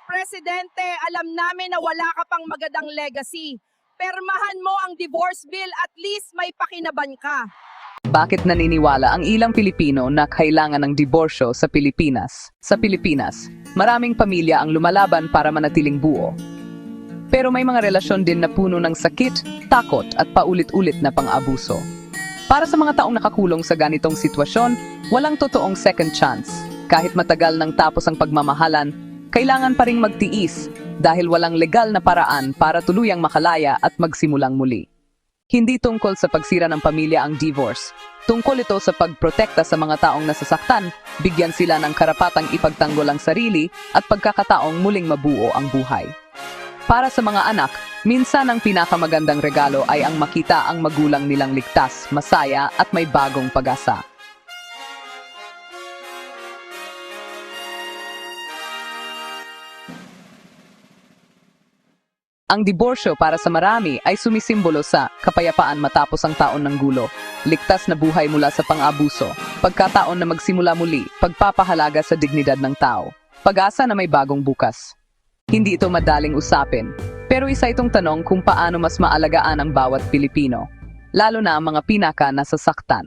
Presidente, alam namin na wala ka pang magandang legacy. Permahan mo ang divorce bill, at least may pakinaban ka. Bakit naniniwala ang ilang Pilipino na kailangan ng diborsyo sa Pilipinas? Sa Pilipinas, maraming pamilya ang lumalaban para manatiling buo. Pero may mga relasyon din na puno ng sakit, takot at paulit-ulit na pang-abuso. Para sa mga taong nakakulong sa ganitong sitwasyon, walang totoong second chance. Kahit matagal nang tapos ang pagmamahalan, kailangan pa ring magtiis dahil walang legal na paraan para tuluyang makalaya at magsimulang muli. Hindi tungkol sa pagsira ng pamilya ang divorce. Tungkol ito sa pagprotekta sa mga taong nasasaktan, bigyan sila ng karapatang ipagtanggol ang sarili at pagkakataong muling mabuo ang buhay. Para sa mga anak, minsan ang pinakamagandang regalo ay ang makita ang magulang nilang ligtas, masaya at may bagong pag-asa. Ang diborsyo para sa marami ay sumisimbolo sa kapayapaan matapos ang taon ng gulo, ligtas na buhay mula sa pang-abuso, pagkataon na magsimula muli, pagpapahalaga sa dignidad ng tao, pag-asa na may bagong bukas. Hindi ito madaling usapin, pero isa itong tanong kung paano mas maalagaan ang bawat Pilipino, lalo na ang mga pinaka nasasaktan.